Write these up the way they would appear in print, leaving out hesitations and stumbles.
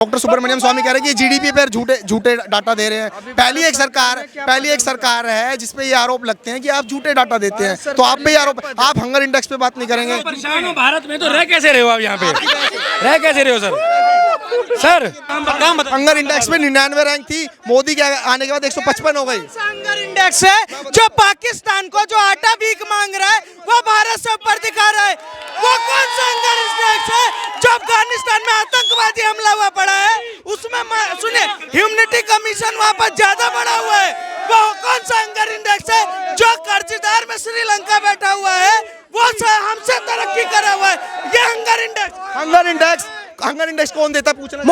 Doctor Subramaniam स्वामी कह रहे हैं कि जीडीपी पर झूठे डाटा दे रहे हैं। पहली एक सरकार है जिसपे ये आरोप लगते हैं कि आप झूठे डाटा देते हैं, तो आप पे आरोप, आप हंगर इंडेक्स पे बात नहीं करेंगे। परेशान हो भारत में, तो रह कैसे रहे हो आप यहाँ पे? रह कैसे रहे हो सर? हंगर इंडेक्स में 99 रैंक थी, मोदी के आने के बाद 155 हो गई। हंगर इंडेक्स है जो पाकिस्तान को जो आटा भीख मांग रहा है वो भारत से ऊपर दिखा रहा है। वो कौन सा हंगर इंडेक्स है जो अफगानिस्तान में आतंकवादी हमला हुआ पड़ा है, उसमें सुनिए ह्यूमनिटी कमीशन वहाँ पर ज्यादा बड़ा हुआ है। वो कौन सा हंगर इंडेक्स है जो कर्जदार में श्रीलंका बैठा हुआ है वो हमसे तरक्की करा हुआ है। ये हंगर इंडेक्स कौन देता पूछना?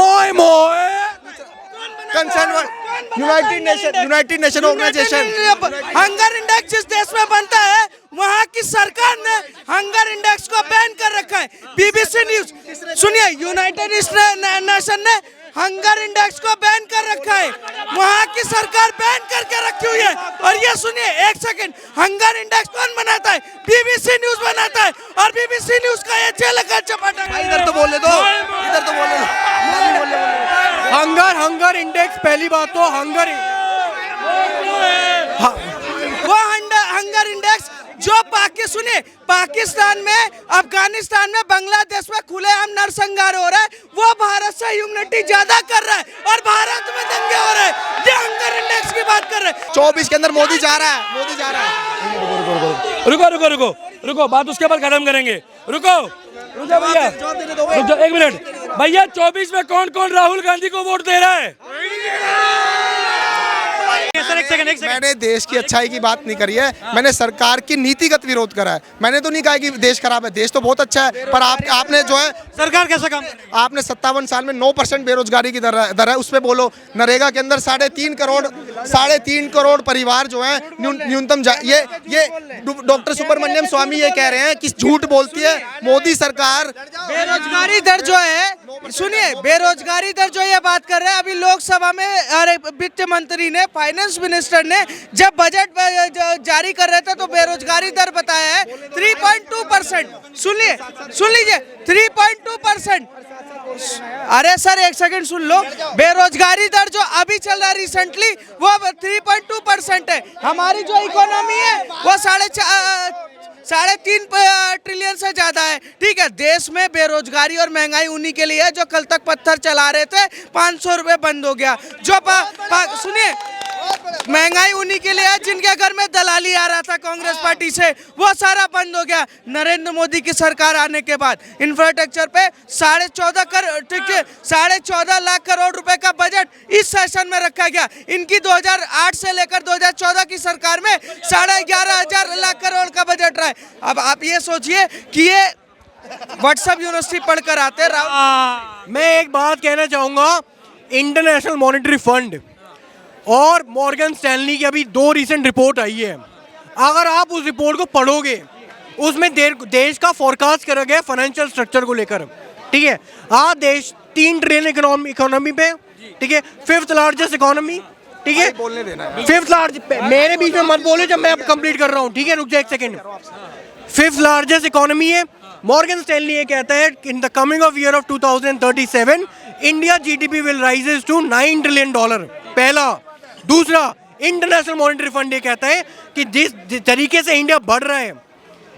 United nation organization. Hunger index जिस देश में बनता है वहाँ की सरकार ने हंगर इंडेक्स को बैन कर रखा है। बीबीसी न्यूज सुनिए, यूनाइटेड नेशन ने हंगर इंडेक्स को बैन कर रखा है, वहाँ की सरकार बैन करके रखी हुई है। और ये सुनिए एक सेकंड, हंगर इंडेक्स कौन बनाता है? बीबीसी न्यूज बनाता है। और बीबीसी न्यूज का ये जेल का चपाटा। इधर तो बोलने दो, इधर तो बोलने दो। हंगर इंडेक्स, पहली बात तो हंगर इंडेक्स जो सुनिए पाकिस्तान में, अफगानिस्तान में, बांग्लादेश में खुलेआम नरसंहार हो रहा है, वो भारत से ह्यूमनिटी ज्यादा कर रहा है और भारत में दंगे हो रहे हैं। ये हंगर इंडेक्स की बात कर रहे हैं। 24 के अंदर मोदी जा रहा है। रुको, बात उसके बाद खत्म करेंगे। रुको भैया, एक मिनट भैया, 24 में कौन कौन राहुल गांधी को वोट दे रहा है? एक सेकंड। मैंने देश की अच्छाई की बात नहीं करी है, मैंने सरकार की नीतिगत विरोध करा है। मैंने तो नहीं कहा कि देश खराब है, देश तो बहुत अच्छा है। पर आपने जो है सरकार कैसा काम, आपने 57 साल में 9% बेरोजगारी की दर है, उस पे बोलो। नरेगा के अंदर 3.5 करोड़ परिवार जो है न्यूनतम ये डॉक्टर सुब्रमण्यम स्वामी ये कह रहे हैं कि झूठ बोलती है मोदी सरकार। बेरोजगारी दर जो है, सुनिए बेरोजगारी दर जो ये बात कर रहे हैं, अभी लोकसभा में वित्त मंत्री ने, फाइनेंस मिनिस्टर ने जब बजट जारी कर रहे थे तो बेरोजगारी दर बताया है 3.2%। सुन लीजिए 3.2%। अरे सर एक सेकंड सुन लो, बेरोजगारी दर जो अभी चल रहा है रिसेंटली वो 3.2% है। हमारी जो इकोनॉमी है वो 3.5 ट्रिलियन से ज्यादा है। ठीक है, देश में बेरोजगारी और महंगाई उन्हीं के लिए है जो कल तक पत्थर चला रहे थे, 500 रुपए बंद हो गया। जो सुनिए महंगाई उन्हीं के लिए है जिनके घर में दलाली आ रहा था कांग्रेस पार्टी से, वो सारा बंद हो गया। नरेंद्र मोदी की सरकार आने के बाद इंफ्रास्ट्रक्चर पे 14.5 लाख करोड़ रुपए का बजट इस सेशन में रखा गया। इनकी 2008 से लेकर 2014 की सरकार में 11,500 लाख करोड़ का बजट रहा है। अब आप ये सोचिए कि ये व्हाट्सएप यूनिवर्सिटी पढ़कर आते। मैं एक बात कहना चाहूंगा, इंटरनेशनल मॉनेटरी फंड और मॉर्गन स्टैनली की अभी 2 रिसेंट रिपोर्ट आई है। अगर आप उस रिपोर्ट को पढ़ोगे, उसमें देश का फोरकास्ट करा गया फाइनेंशियल स्ट्रक्चर को लेकर। ठीक है, आज देश 3 ट्रिलियन इकोनॉमी पे, ठीक है, 5th लार्जेस्ट इकोनॉमी, ठीक है, बोलने देना, 5th लार्जेस्ट, मेरे बीच में मत बोलो जब मैं अब कंप्लीट कर रहा हूँ। ठीक है, रुक जाए एक सेकेंड। 5th लार्जेस्ट इकोनॉमी है। मॉर्गन स्टैनली ये कहता है in the coming of year of 2037 India GDP will rises to $9 trillion. पहला। दूसरा, इंटरनेशनल मॉनेटरी फंड ये कहता है कि जिस तरीके से इंडिया बढ़ रहा है,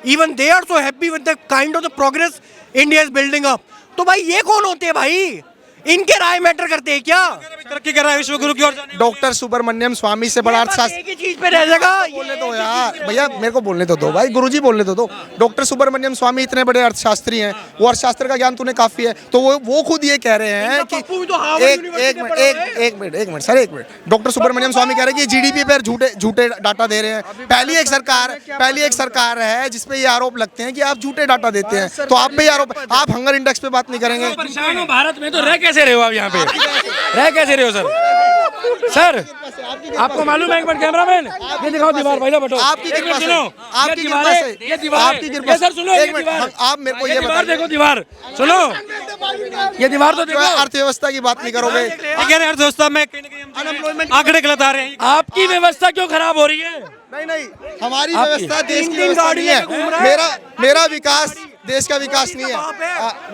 even they are so happy with the kind of the progress India is building up. तो भाई ये कौन होते हैं भाई? इनके राय मैटर करते हैं क्या? तरक्की कर रहा है विश्व गुरु की ओर। डॉक्टर सुब्रमण्यम स्वामी से बड़ा अर्थशास्त्री, एक ही चीज पे रह जाएगा। बोलने दो यार भैया, मेरे को बोलने तो दो भाई, गुरुजी बोलने तो दो। डॉक्टर सुब्रमण्यम स्वामी इतने बड़े अर्थशास्त्री हैं, वो अर्थशास्त्र का ज्ञान तूने काफी है, तो वो खुद ये कह रहे हैं कि एक मिनट सर, एक मिनट। डॉक्टर सुब्रमण्यम स्वामी कह रहे हैं कि जीडीपी पर झूठे डाटा दे रहे हैं। पहली एक सरकार है जिसपे ये आरोप लगते हैं कि आप झूठे डाटा देते हैं, तो आप पे आरोप, आप हंगर इंडेक्स पे बात नहीं करेंगे। परेशान हो भारत में, तो रह कैसे रहे हो आप यहाँ पे? रह कैसे रहे हो सर? आपको मालूम है, एक मिनट कैमरामैन, ये दिखाओ दीवार, भाई बटो। आपकी कृपा से, आपकी कृपा से, ये दीवार, आपकी कृपा सर सुनो, एक मिनट, आप मेरे को ये दीवार देखो, दीवार सुनो, ये दीवार तो देखो। अर्थव्यवस्था की बात नहीं करोगे। अर्थव्यवस्था में अनएम्प्लॉयमेंट आंकड़े गलत आ रहे हैं। आपकी व्यवस्था क्यों खराब हो रही है? नहीं, हमारी व्यवस्था देश की व्यवस्था नहीं है। मेरा विकास देश का विकास नहीं है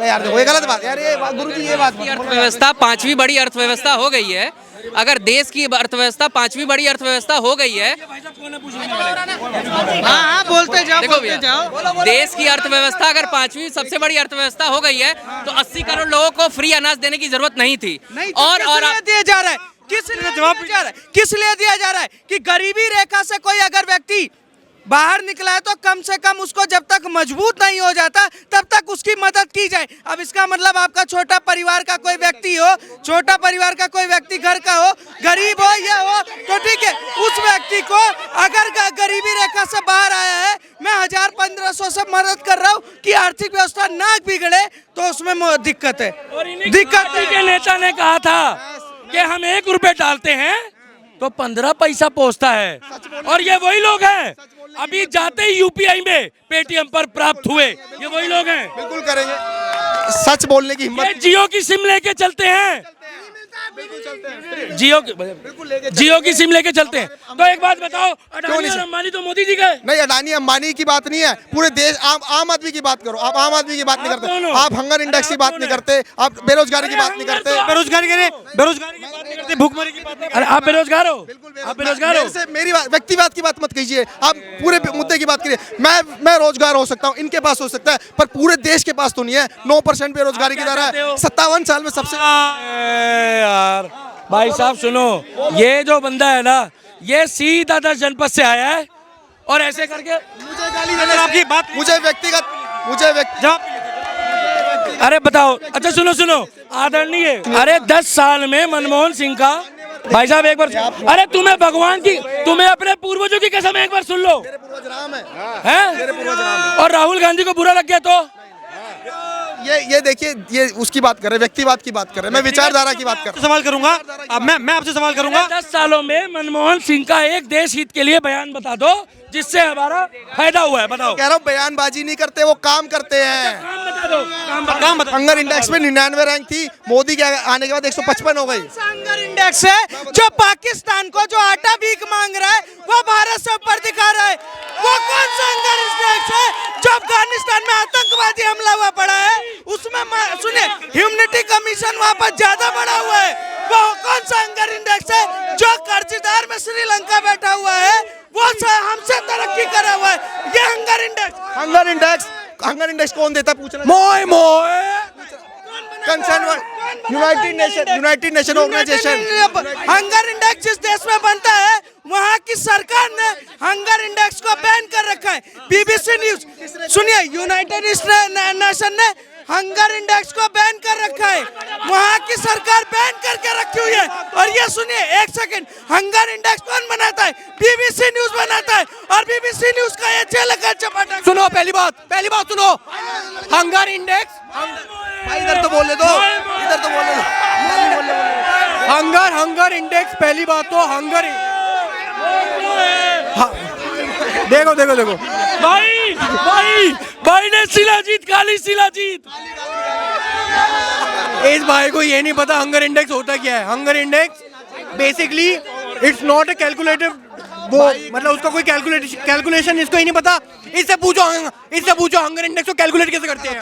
यार। देखो ये गलत बात यार, ये गुरुजी ये बात अर्थव्यवस्था पांचवी बड़ी अर्थव्यवस्था हो गई है। अगर देश की अर्थव्यवस्था पांचवी बड़ी अर्थव्यवस्था हो गई है, हाँ बोलते जाओ, देखो बोलते भैया, जाओ। देश की अर्थव्यवस्था अगर पांचवी सबसे बड़ी अर्थव्यवस्था हो गई है तो 80 करोड़ लोगों को फ्री अनाज देने की जरूरत नहीं थी। नहीं तो और किस लिए दिया जा रहा है? किस लिए दिया जा रहा है? किस लिए दिया जा रहा है कि गरीबी रेखा से कोई अगर व्यक्ति बाहर निकला है तो कम से कम उसको जब तक मजबूत नहीं हो जाता तब तक उसकी मदद की जाए। अब इसका मतलब आपका छोटा परिवार का कोई व्यक्ति हो, छोटा परिवार का कोई व्यक्ति घर का हो, गरीब हो या हो तो ठीक है, उस व्यक्ति को अगर गरीबी रेखा से बाहर आया है, मैं 1000-1500 से मदद कर रहा हूँ कि आर्थिक व्यवस्था ना बिगड़े, तो उसमें दिक्कत है। दिक्कत के नेता ने कहा था कि हम 1 रुपए डालते हैं तो 15 पैसा पहुंचता है, और ये वही लोग हैं अभी जाते ही यूपीआई में पेटीएम पर प्राप्त हुए, ये वही लोग हैं। बिल्कुल करेंगे, सच बोलने की ये हिम्मत। जियो की सिम लेके चलते हैं, जियो की सिम लेके चलते हैं। तो एक बात बताओ, अडानी और अंबानी तो मोदी जी का है। नहीं, अडानी अंबानी की बात नहीं है, पूरे देश आम आदमी की बात करो। आप आम आदमी की बात नहीं करते, आप हंगर इंडेक्स की बात नहीं करते, आप बेरोजगारी की बात नहीं करते। बेरोजगारी की बात नहीं करते, भूखमरी की बात नहीं अरे आप बेरोजगार हो, आप बेरोजगार हो। मेरे से मेरी व्यक्तिवाद की बात मत कीजिए, आप पूरे मुद्दे की बात करिए। मैं रोजगार हो सकता हूँ, इनके पास हो सकता है, पर पूरे देश के पास तो नहीं है। 9% बेरोजगारी की दर है, 57 साल में सबसे। यार भाई साहब सुनो, ये जो बंदा है ना, ये सीधा 10 जनपद से आया है और ऐसे करके मुझे गाली देने आपकी बात, मुझे व्यक्ति अरे बताओ। अच्छा सुनो आदरणीय, अरे 10 साल में मनमोहन सिंह का, भाई साहब एक बार, अरे तुम्हें भगवान की, तुम्हें अपने पूर्वजों की कसम एक बार सुन लो, राम हैं? और राहुल गांधी को बुरा लग गया तो ये देखिए, ये उसकी बात कर रहे हैं, व्यक्तिवाद की बात कर रहे हैं, मैं विचारधारा की बात कर रहा हूं। सवाल करूंगा, अब मैं आपसे सवाल करूंगा। 10 सालों में मनमोहन सिंह का एक देश हित के लिए बयान बता दो जिससे हमारा फायदा हुआ है, बताओ। कह रहा हूँ बयानबाजी नहीं करते, वो काम करते हैं। काम बता दो, काम बता। हंगर इंडेक्स में 99 रैंक थी, मोदी के आने के बाद 155 हो गई। हंगर इंडेक्स है जो पाकिस्तान को जो आटा भीख मांग रहा है वो भारत से ऊपर दिखा रहा है। वो कौन सा हंगर इंडेक्स है जो अफगानिस्तान में आतंकवादी हमला हुआ पड़ा है, उसमें सुनिए ह्यूमनिटी कमीशन वहाँ पर ज्यादा बड़ा हुआ है। वो कौन सा हंगर इंडेक्स है जो कर्जदार में श्रीलंका बैठा हुआ है, वो हमसे तरक्की करा हुआ है। ये हंगर इंडेक्स कौन देता है पूछना? United nation organization. Hunger index जिस देश में बनता है वहाँ की सरकार ने हंगर इंडेक्स को बैन कर रखा है। बीबीसी न्यूज सुनिए, यूनाइटेड नेशन ने हंगर इंडेक्स को बैन कर रखा है, वहाँ की सरकार बैन करके रखी हुई है। और ये सुनिए एक सेकंड, हंगर इंडेक्स कौन बनाता है? बीबीसी न्यूज बनाता है, और बीबीसी न्यूज का ये जेल का चपाटा। सुनो, पहली बात सुनो, हंगर इंडेक्स, इधर तो बोलने दो, इधर तो बोलने दो। हंगर इंडेक्स, पहली बात तो हंगर, देखो भाई ने शिलाजीत, काली शिलाजीत। इस भाई को ये नहीं पता हंगर इंडेक्स होता क्या है। Hunger index basically it's not a calculative, वो मतलब उसका कोई कैलकुलेशन इसको ही नहीं पता। इससे पूछो हंगर इंडेक्स को कैलकुलेट कैसे करते हैं।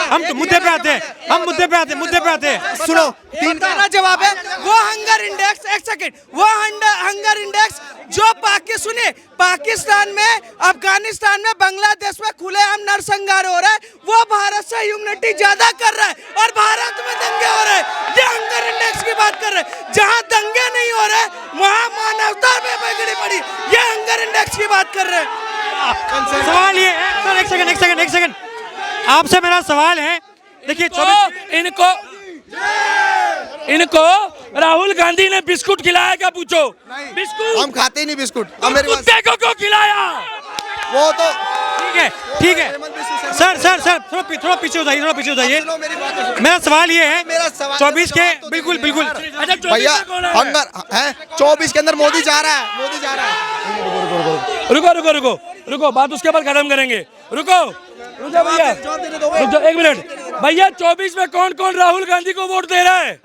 हम तो मुद्दे पे आते हैं, सुनो, तीन का जवाब है वो हंगर इंडेक्स। एक सेकंड, वो हंगर इंडेक्स जो सुनिए पाकिस्तान में, अफगानिस्तान में, बांग्लादेश में खुलेआम नरसंहार हो रहा है, वो भारत से ह्यूमनिटी ज्यादा कर रहा है और भारत में दंगे हो रहे हैं। ये हंगर इंडेक्स की बात कर रहे हैं। जहाँ दंगे नहीं हो रहे वहाँ मानवता में बिगड़ी पड़ी, ये हंगर इंडेक्स की बात कर रहे हैं। सवाल ये है सर, एक सेकंड, आपसे मेरा सवाल है, देखिए इनको राहुल गांधी ने बिस्कुट खिलाया क्या? पूछो। बिस्कुट हम खाते ही नहीं बिस्कुट। कुत्ते को क्यों खिलाया? वो तो ठीक है सर, थोड़ा पीछे हो जाइए। मेरा सवाल ये है, 24 के बिल्कुल भैया हंगर है, 24 के अंदर मोदी जा रहा है। रुको, बात उसके बाद खत्म करेंगे। रुको भैया, रुक जाओ 1 मिनट। भैया 24 में कौन राहुल गांधी को वोट दे रहा है?